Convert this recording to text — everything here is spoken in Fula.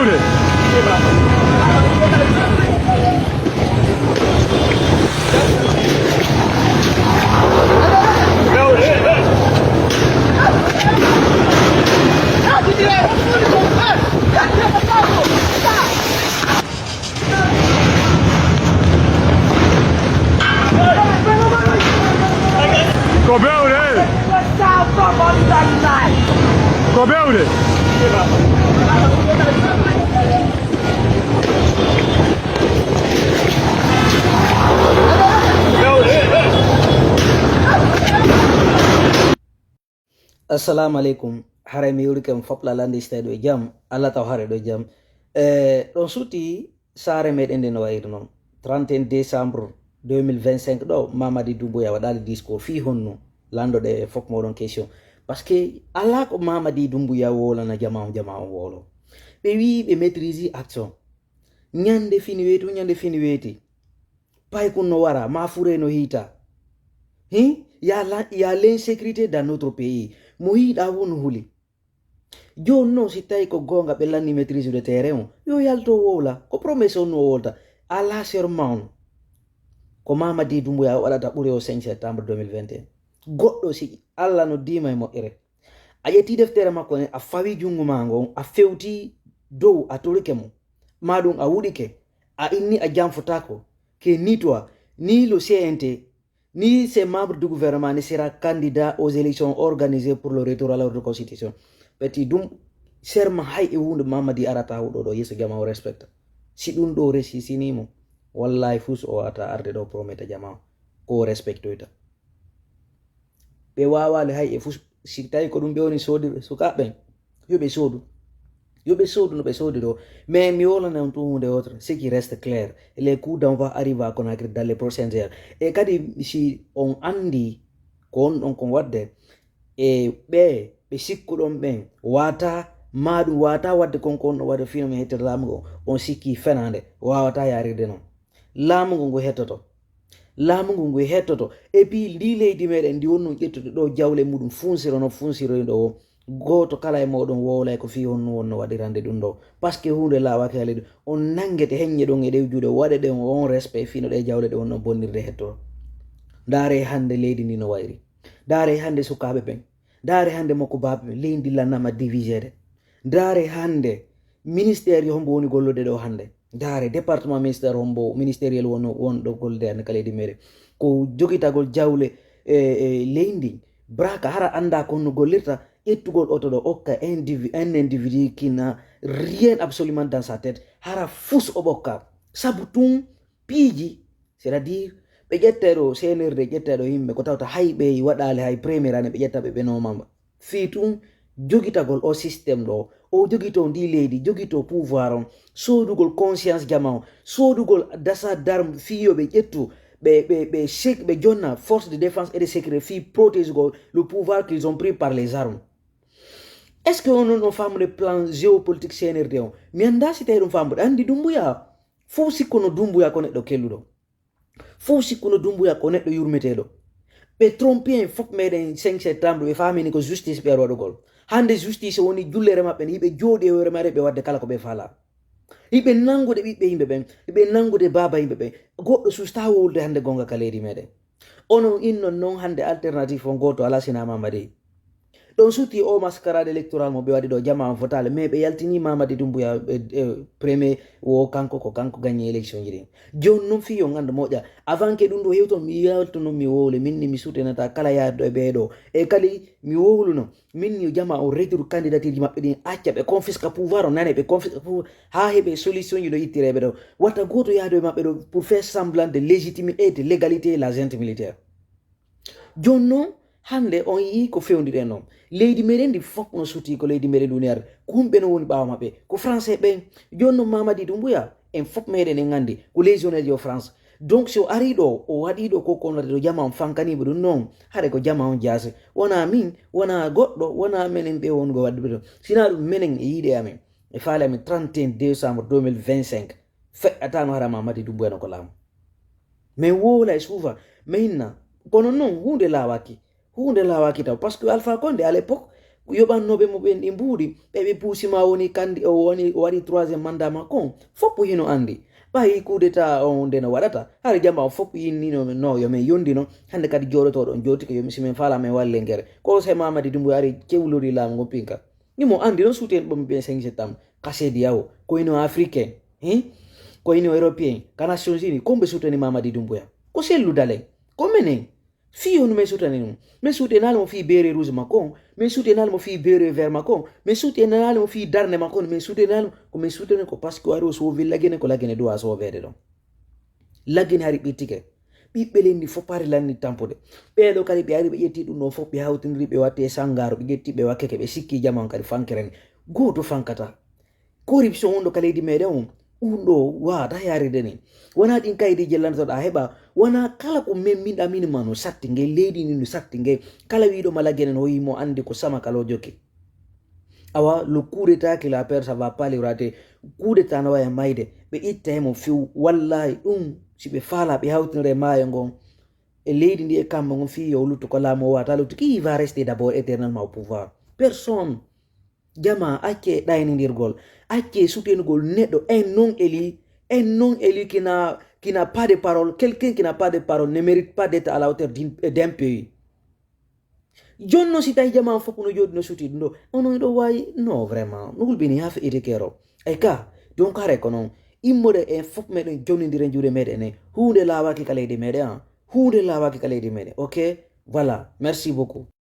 bewde ko bewde ko bewde Assalamu alaikum. Hare mi yuri kem fopla landi stay do jam. Allah taw hare do jam. Don suti sare meden den wayir non. 31 décembre 2025 do Mamadi Doumbouya wadali discours fi honno lando de fok modon question parce que Allah ko Mamadi Doumbouya wola na jama wolo. Be wi be maîtriser action. Nyande fini weti. Pay kun no wara ma fure no hita. Il y a l'insécurité dans notre pays. Mohi da won huli. Jo no si tay ko gonga be lani maîtrise de terrain. Yo yalto wola. Ko promesso no wolta. Ala sermon. Ko Mamadi Doumbouya wadata buri o 5 septembre 2021. Goddo si alla no dima mo ere. Ayeti deftere makko ne a fawi jungu mango a fewti dow a torikemo. Madum a wudike a inni a jamfotako ke nitwa ni le CNT ni ses membres du gouvernement ne sera candidat aux élections organisées pour le retour à l'ordre constitution. Petit dum serma hay e wunde Mamadi arata hudo do yeso jama o respecta. Si dum do resi sinimo wallahi fus o ata arde do prometa jama ko respecto ita. Be wawale hay e fus si tay ko dum be woni sodi sukabe yobe sodu no be sodi do mais mi wala na tout de autre ce qui reste clair les coups d'envoi arrivent à Conakry dans les prochaines heures et kadi si on andi kon on kon wadde e be sikkudon ben wata madu wata wadde kon wadde film heter lamugo on sikki fenande wawata yaride non lamugo ngo hettoto et puis li leydi meden ndi wonno ƴettude do jawle mudum funsiro do goto kala e modon wowlay ko fi wonno wadirande dum do parce que hunde lawake halede on nangete henye don e dew juude wade de on respect fino de jawle de wonno bonnirde hetto dare hande leydi ni no wayri dare hande sukabe ben dare hande mako babe leydi lanama divisede dare hande ministère yo hombo woni gollode do hande dare département ministère hombo ministériel won do golde an kala di mere ko jogitagol jawle leydi braka hara anda ko no gollirta ettugol oto do okka un individu qui n'a rien absolument dans sa tête hara fus obokka sabutum piji c'est-à-dire be jettero senerde jettero himbe ko tawta haybe wadale hay premier ane be jettabe be no mamba fitum jogitagol o système do o jogito ndi leydi jogito pouvoir on sodugol conscience jamao sodugol dasa d'arme fiyo be jettu be chek be jonna force de défense et de sécurité fi protéger le pouvoir qu'ils ont pris par les armes. Est-ce que on femme le plan géopolitique CNRD on mi anda si tay dum femme andi Doumbouya fo sikkono Doumbouya ko neddo kelludo fo sikkono Doumbouya ko neddo yurmetedo be tromper fok meden 5 septembre be famini ko justice be wadugol hande justice woni jullere mabbe ni be jodi e wore mare be wadde kala ko be fala ibe nangude bibbe yimbe ben ibe nangude baba yimbe ben goddo susta wolde hande gonga kaleri meden ono inno non hande alternative on goto ala sina Mamadi don suti o mascarade électoral mo be wadi do jama votale mais be yaltini Mamadi Doumbouya premier wo kanko gagné élection jiri jon non fi yo nganda moja avant que dum do hewto mi yaltuno mi wole minni mi sutenata kala yaado e beedo e kali mi woluno minni jama o retour candidature ji mabbe din acca be confisque pouvoir on nane be confisque pouvoir ha hebe solution yi do ittirebe do wata goto yaado e mabbe do pour faire semblant de légitimité et de légalité la junte militaire jonno hande on yi ko fewndide non leydi meden di fok no suti ko leydi meden duniyar kumbe no woni bawa mabbe ko français ben jonno Mamadi Doumbouya en fok meden en ngandi ko légionnaire yo France donc so ari do o wadi do ko kono do jama on fankani bu non hare ko jama on jase wona min wona goddo wona menen be won go wadde do sina dum menen e yide amen e faale amen 31 décembre 2025 fe atano hara Mamadi Doumbouya no ko lam mais wola e souvent mais inna kono non hunde lawaki taw parce que Alpha Condé à l'époque yoɓannoɓe mo ɓen ɗi mbuuɗi ɓeɓe puusima woni kandi o waɗi troisiéme mandat makon foppo hino andi ɓayi coup d'état on nde no waɗata har jamba o foppo yinnino no yomin yondino hande kadi joɗotoɗon joti ko yomi simin fala men walle guere ko se Mamadi Doumbouya ari kewlori laamu ngon pinka nimo andi non suuten ɓomi ɓen 5 septembre ka CEDEAO koyno africain koyno européen ka Nations Unies komɓe sutani Mamadi Doumbouya ko selludalen ko menen fiyo no men sutani ɗum min suutenali mo fi beere rouge makko min suutenali mo fi beere vert makko min suutenali mo fi darne makko min suutenali ko min suuteni ko par ce que o ari o sowi lagene ko lagene duwa sowede ɗon lagene hari ɓittike ɓiɓɓe lenni fof ari lanni tampude ɓeɗo kadi ɓe ari ɓe ƴetti ɗum ɗo fof ɓe hawtidiri ɓe watte sangaro ɓe ƴetti ɓe wakkeke ɓe sikki jaman kadi fankereni goto fankata corruption on ɗo ka leydi meɗen o ɗo wata yaride ni wona ɗin kayidi jellantoɗa heɓa wona kala ko minɗa minima no satti nge leydi ni no satti nge kala wiɗo malagene no yimo andi ko sama kala o jokki awa le coup d'état que la peur ça va pas le rater coup d'état no waya mayde ɓe itta hemo few wallahi ɗum si ɓe faala ɓe hawtinire maayo ngon e leydi ndi e kamɓe ngon fi yo luttu ko laamu o wata luttu qui va rester d'abord éternellement au pouvoir personne jama acce ɗaynidirgol acce soutenugol neɗɗo un non élu qui n'a pas de parole, quelqu'un qui n'a pas de parole ne mérite pas d'être à la hauteur d'un pays. Jonno si tawi jama fof no jodi no suti ɗum ɗo onon ɗo wawi non vraiment no hulɓini ha feƴete kero e ka donc hare ko noon immode en fof meɗen jonnidira juuɗe meɗen e hunde lawaki ka leydi meɗen hunde lawaki ka leydi meɗen ok voilà merci beaucoup.